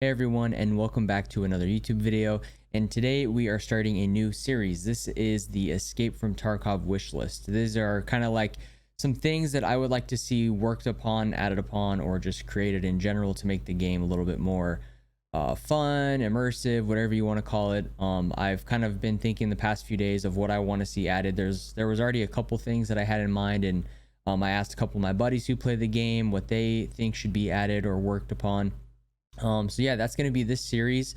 Hey everyone, and welcome back to another YouTube video. And today we are starting a new series. This is the Escape from Tarkov wish list. These are kind of like some things that I would like to see worked upon, added upon, or just created in general to make the game a little bit more fun, immersive, whatever you want to call it. I've kind of been thinking the past few days of what I want to see added. There was already a couple things that I had in mind, and I asked a couple of my buddies who play the game what they think should be added or worked upon. So yeah, that's going to be this series.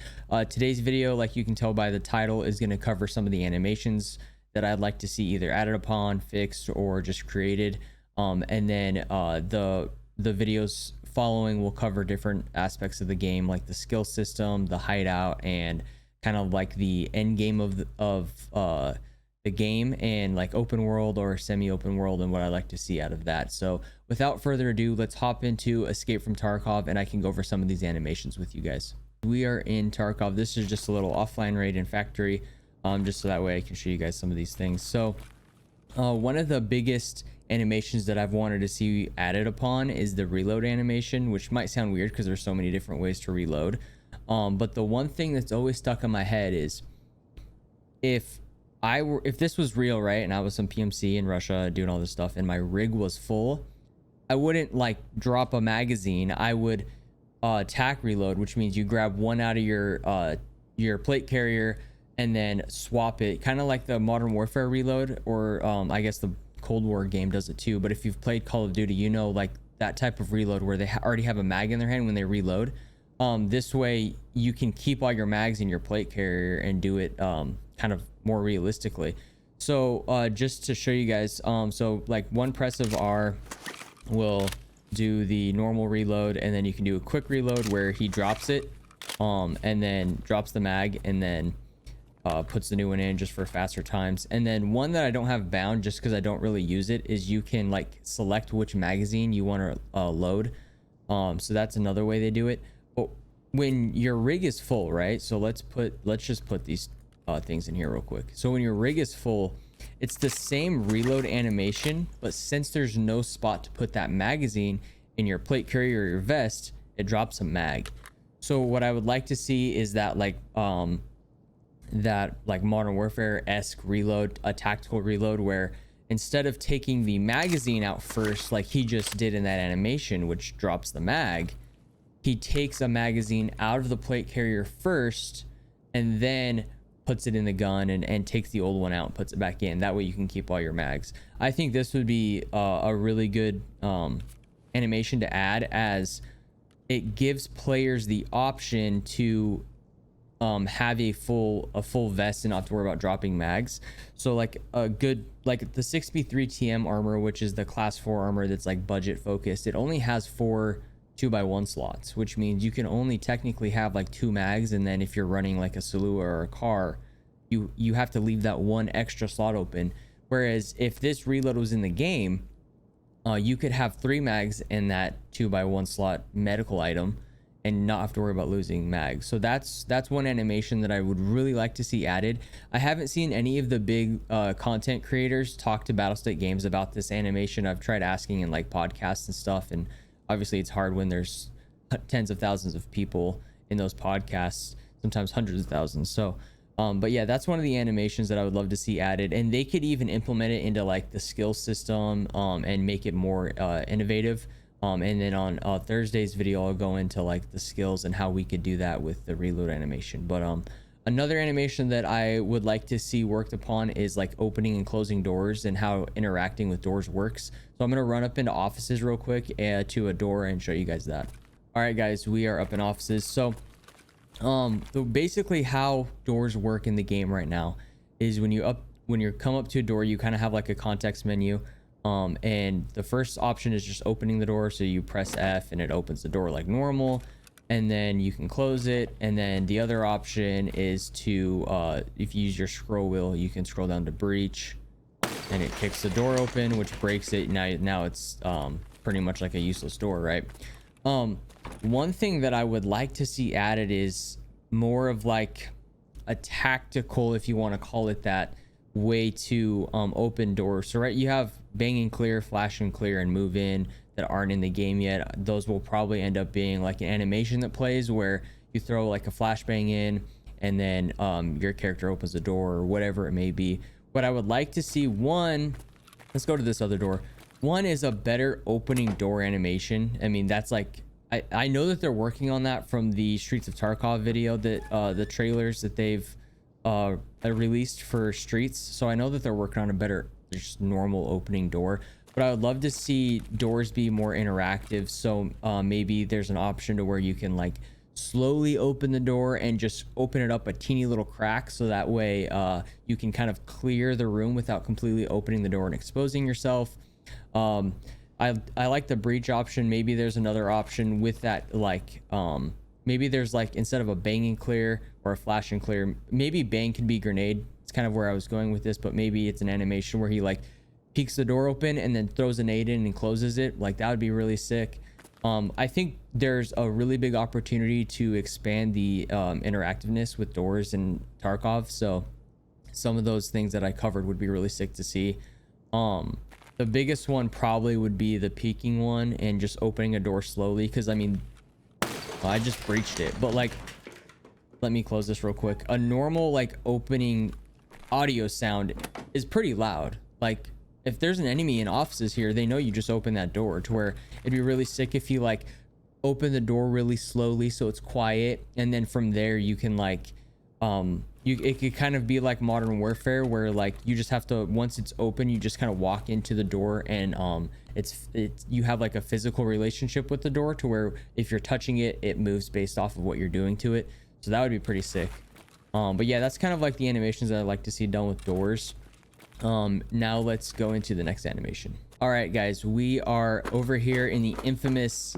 Today's video, like you can tell by the title, is going to cover some of the animations that I'd like to see either added upon, fixed, or just created. And then the videos following will cover different aspects of the game, like the skill system, the hideout, and kind of like the end game of the game, and like open world or semi-open world, and what I like to see out of that. So without further ado, let's hop into Escape from Tarkov, and I can go over some of these animations with you guys. We are in Tarkov. This is just a little offline raid in factory, just so that way I can show you guys some of these things. So one of the biggest animations that I've wanted to see added upon is the reload animation, which might sound weird because there's so many different ways to reload. But the one thing that's always stuck in my head is if this was real, right, and I was some PMC in Russia doing all this stuff and my rig was full, I wouldn't like drop a magazine. I would tack reload, which means you grab one out of your plate carrier and then swap it, kind of like the Modern Warfare reload, or I guess the Cold War game does it too. But if you've played Call of Duty, you know, like that type of reload where they already have a mag in their hand when they reload. This way you can keep all your mags in your plate carrier and do it kind of more realistically. So just to show you guys, so like one press of R will do the normal reload, and then you can do a quick reload where he drops it and then drops the mag, and then puts the new one in just for faster times. And then one that I don't have bound just because I don't really use it is you can like select which magazine you want to load. So that's another way they do it. But when your rig is full, right, so let's just put these things in here real quick. So when your rig is full, it's the same reload animation, but since there's no spot to put that magazine in your plate carrier or your vest, it drops a mag. So what I would like to see is that like Modern Warfare-esque reload, a tactical reload, where instead of taking the magazine out first like he just did in that animation, which drops the mag, he takes a magazine out of the plate carrier first and then puts it in the gun and takes the old one out and puts it back in. That way you can keep all your mags. I think this would be a really good animation to add, as it gives players the option to have a full vest and not have to worry about dropping mags. So like a good, like the 6B3 TM armor, which is the class 4 armor that's like budget focused, it only has 4 2x1 slots, which means you can only technically have like 2 mags, and then if you're running like a Salua or a car, you have to leave that one extra slot open. Whereas if this reload was in the game, you could have 3 mags in that 2x1 slot medical item and not have to worry about losing mags. So that's one animation that I would really like to see added. I haven't seen any of the big content creators talk to Battlestate Games about this animation. I've tried asking in like podcasts and stuff, and obviously it's hard when there's tens of thousands of people in those podcasts, sometimes hundreds of thousands. So but yeah, that's one of the animations that I would love to see added, and they could even implement it into like the skill system and make it more innovative. And then on Thursday's video I'll go into like the skills and how we could do that with the reload animation. But another animation that I would like to see worked upon is like opening and closing doors and how interacting with doors works. So I'm going to run up into offices real quick to a door and show you guys that. All right guys, we are up in offices. So basically how doors work in the game right now is when you come up to a door, you kind of have like a context menu, and the first option is just opening the door, so you press F and it opens the door like normal, and then you can close it. And then the other option is to if you use your scroll wheel, you can scroll down to breach and it kicks the door open, which breaks it. Now it's pretty much like a useless door, right? One thing that I would like to see added is more of like a tactical, if you want to call it that, way to open doors. So right, you have bang and clear, flash and clear, and move in that aren't in the game yet. Those will probably end up being like an animation that plays where you throw like a flashbang in, and then your character opens the door or whatever it may be. What I would like to see, one, let's go to this other door. One is a better opening door animation. I mean, that's like, I know that they're working on that from the Streets of Tarkov video, that the trailers that they've released for Streets. So I know that they're working on a better just normal opening door, but I would love to see doors be more interactive. So maybe there's an option to where you can like slowly open the door and just open it up a teeny little crack, so that way you can kind of clear the room without completely opening the door and exposing yourself. I like the breach option. Maybe there's another option with that, like maybe there's like, instead of a bang and clear or a flash and clear, maybe bang can be grenade. It's kind of where I was going with this, but maybe it's an animation where he like peeks the door open and then throws a nade in and closes it. Like, that would be really sick. I think there's a really big opportunity to expand the interactiveness with doors in Tarkov. So some of those things that I covered would be really sick to see. The biggest one probably would be the peeking one and just opening a door slowly. Cause I mean, I just breached it, but like, let me close this real quick. A normal like opening audio sound is pretty loud. Like, if there's an enemy in offices here, they know you just open that door, to where it'd be really sick if you like open the door really slowly so it's quiet, and then from there you can like it could kind of be like Modern Warfare, where like you just have to, once it's open, you just kind of walk into the door, and it's you have like a physical relationship with the door, to where if you're touching it, it moves based off of what you're doing to it. So that would be pretty sick. But yeah, that's kind of like the animations that I like to see done with doors. Now let's go into the next animation. All right, guys, we are over here in the infamous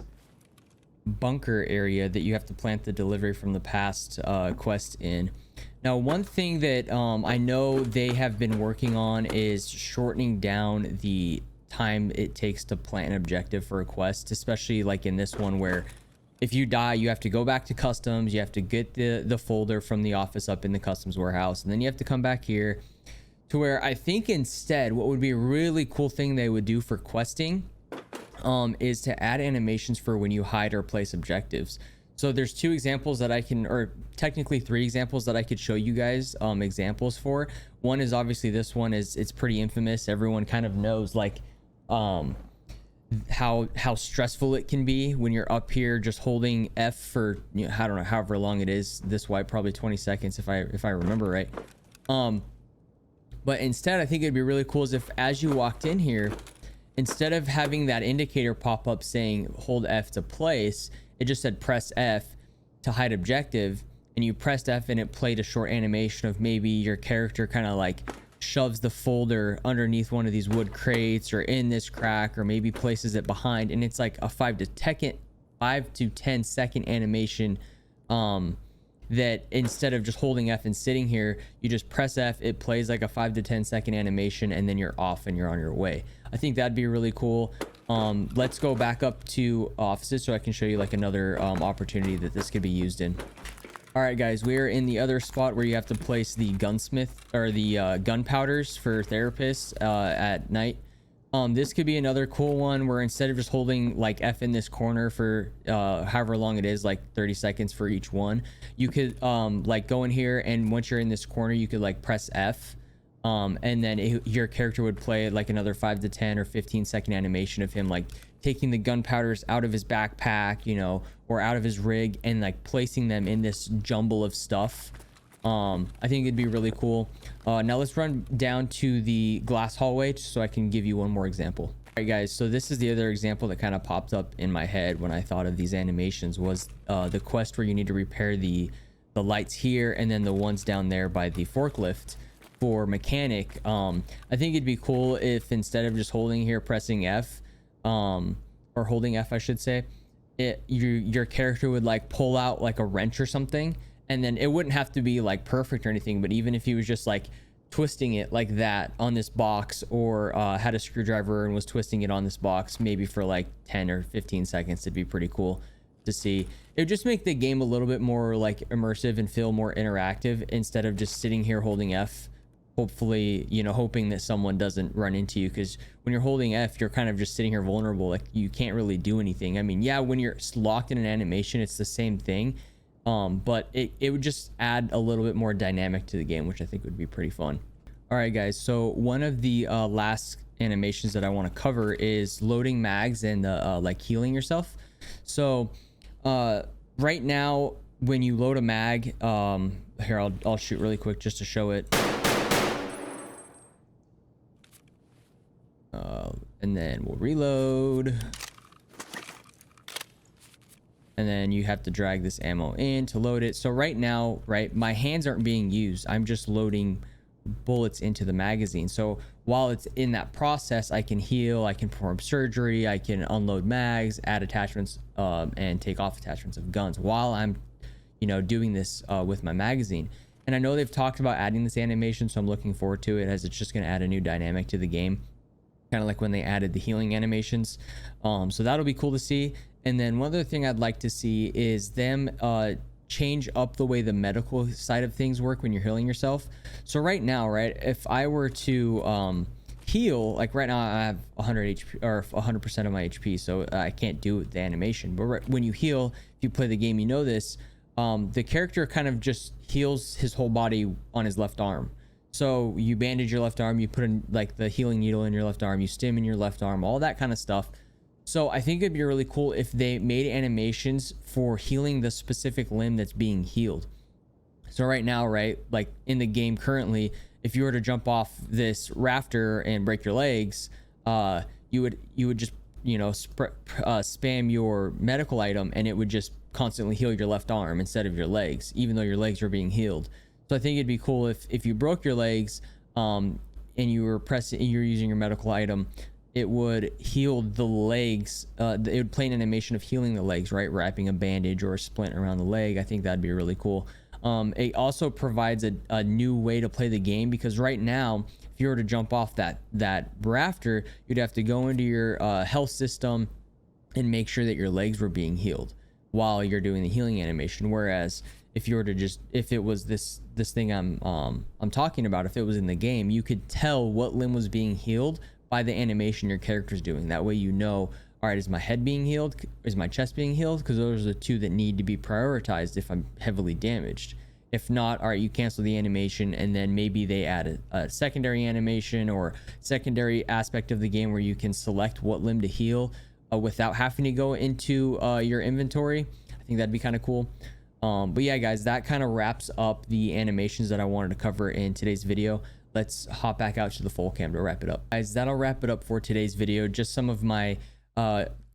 bunker area that you have to plant the delivery from the past quest in. Now, one thing that I know they have been working on is shortening down the time it takes to plant an objective for a quest, especially like in this one, where if you die, you have to go back to customs, you have to get the folder from the office up in the customs warehouse, and then you have to come back here. To where I think instead, what would be a really cool thing they would do for questing is to add animations for when you hide or place objectives. So there's two examples that I can, or technically three examples that I could show you guys examples for. One is obviously this one is, it's pretty infamous. Everyone kind of knows like how stressful it can be when you're up here just holding F for, you know, I don't know, however long it is. This wipe probably 20 seconds if I remember right. But instead, I think it'd be really cool is if, as you walked in here, instead of having that indicator pop up saying hold F to place, it just said press F to hide objective, and you pressed F and it played a short animation of maybe your character kind of like shoves the folder underneath one of these wood crates or in this crack, or maybe places it behind, and it's like a 5 to 10 second animation that instead of just holding F and sitting here, you just press F, it plays like a 5 to 10 second animation, and then you're off and you're on your way. I think that'd be really cool. Let's go back up to offices so I can show you like another opportunity that this could be used in. All right, guys, we're in the other spot where you have to place the gunsmith or the gunpowders for therapists at night. This could be another cool one where instead of just holding like F in this corner for however long it is, like 30 seconds for each one, you could like go in here, and once you're in this corner, you could like press F, and then your character would play like another 5 to 10 or 15 second animation of him like taking the gunpowders out of his backpack, you know, or out of his rig, and like placing them in this jumble of stuff. I think it'd be really cool. Now let's run down to the glass hallway so I can give you one more example. All right, guys, so this is the other example that kind of popped up in my head when I thought of these animations, was the quest where you need to repair the lights here, and then the ones down there by the forklift for mechanic. I think it'd be cool if instead of just holding here, pressing F, or holding F, I should say, your character would like pull out like a wrench or something, and then it wouldn't have to be like perfect or anything, but even if he was just like twisting it like that on this box, or had a screwdriver and was twisting it on this box maybe for like 10 or 15 seconds, it'd be pretty cool to see. It would just make the game a little bit more like immersive and feel more interactive, instead of just sitting here holding F, hopefully, you know, hoping that someone doesn't run into you, because when you're holding F, you're kind of just sitting here vulnerable, like you can't really do anything. I mean, yeah, when you're locked in an animation, it's the same thing, But it would just add a little bit more dynamic to the game, which I think would be pretty fun. All right, guys, so one of the last animations that I want to cover is loading mags and like healing yourself. So right now when you load a mag, here, I'll shoot really quick just to show it. And then we'll reload, and then you have to drag this ammo in to load it. So right now, right, my hands aren't being used. I'm just loading bullets into the magazine. So while it's in that process, I can heal, I can perform surgery, I can unload mags, add attachments, and take off attachments of guns while I'm, you know, doing this with my magazine. And I know they've talked about adding this animation, so I'm looking forward to it, as it's just going to add a new dynamic to the game, kind of like when they added the healing animations. So that'll be cool to see. And then one other thing I'd like to see is them change up the way the medical side of things work when you're healing yourself. So right now, right, if I were to heal, like right now I have 100 HP or 100% of my HP, so I can't do the animation. But when you heal, if you play the game, you know this, the character kind of just heals his whole body on his left arm. So you bandage your left arm, you put in like the healing needle in your left arm, you stim in your left arm, all that kind of stuff. So I think it'd be really cool if they made animations for healing the specific limb that's being healed. So right now, right, like in the game currently, if you were to jump off this rafter and break your legs, you would just, you know, spam your medical item, and it would just constantly heal your left arm instead of your legs, even though your legs are being healed. So I think it'd be cool if you broke your legs, and you're using your medical item, it would heal the legs. It would play an animation of healing the legs, right? Wrapping a bandage or a splint around the leg. I think that'd be really cool. It also provides a new way to play the game, because right now, if you were to jump off that rafter, you'd have to go into your health system and make sure that your legs were being healed while you're doing the healing animation. Whereas if you were to just, if it was this thing I'm talking about, if it was in the game, you could tell what limb was being healed by the animation your character's doing. That way, you know, all right, is my head being healed? Is my chest being healed? Because those are the two that need to be prioritized if I'm heavily damaged. If not, all right, you cancel the animation, and then maybe they add a secondary animation or secondary aspect of the game where you can select what limb to heal without having to go into your inventory. I think that'd be kind of cool. But yeah, guys, that kind of wraps up the animations that I wanted to cover in today's video. Let's hop back out to the full cam to wrap it up. Guys, that'll wrap it up for today's video. Just some of my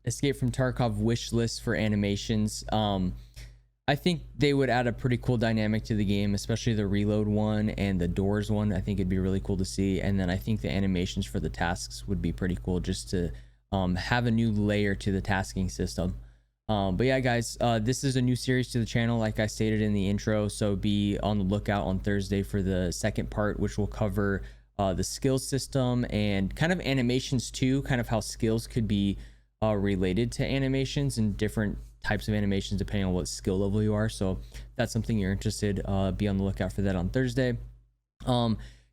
Escape from Tarkov wish list for animations. I think they would add a pretty cool dynamic to the game, especially the reload one and the doors one. I think it'd be really cool to see. And then I think the animations for the tasks would be pretty cool, just to have a new layer to the tasking system. But yeah, guys, this is a new series to the channel, like I stated in the intro, so be on the lookout on Thursday for the second part, which will cover the skills system and kind of animations too, kind of how skills could be related to animations and different types of animations depending on what skill level you are. So if that's something you're interested, be on the lookout for that on Thursday.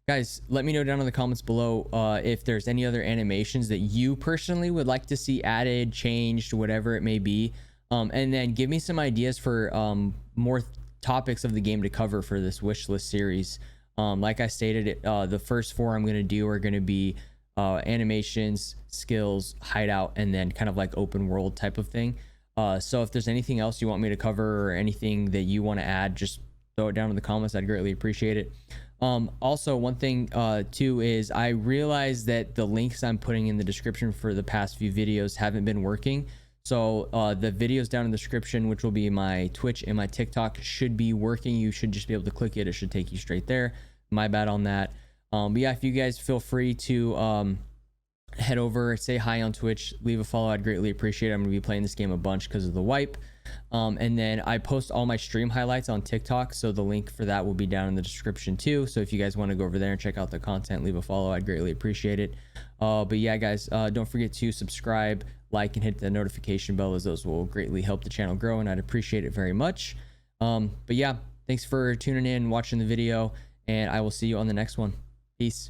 Guys, let me know down in the comments below if there's any other animations that you personally would like to see added, changed, whatever it may be. And then give me some ideas for more topics of the game to cover for this wish list series. Like I stated, the first 4 I'm going to do are going to be animations, skills, hideout, and then kind of like open world type of thing. So if there's anything else you want me to cover or anything that you want to add, just throw it down in the comments. I'd greatly appreciate it. Also, one thing too is I realized that the links I'm putting in the description for the past few videos haven't been working. So the videos down in the description, which will be my Twitch and my TikTok, should be working. You should just be able to click it. It should take you straight there. My bad on that. But yeah, if you guys feel free to head over, say hi on Twitch, leave a follow. I'd greatly appreciate it. I'm gonna be playing this game a bunch because of the wipe. And then I post all my stream highlights on TikTok, so the link for that will be down in the description too. So if you guys want to go over there and check out the content, leave a follow. I'd greatly appreciate it. But yeah, guys, don't forget to subscribe, like, and hit the notification bell, as those will greatly help the channel grow, and I'd appreciate it very much. But yeah, thanks for tuning in, watching the video, and I will see you on the next one. Peace.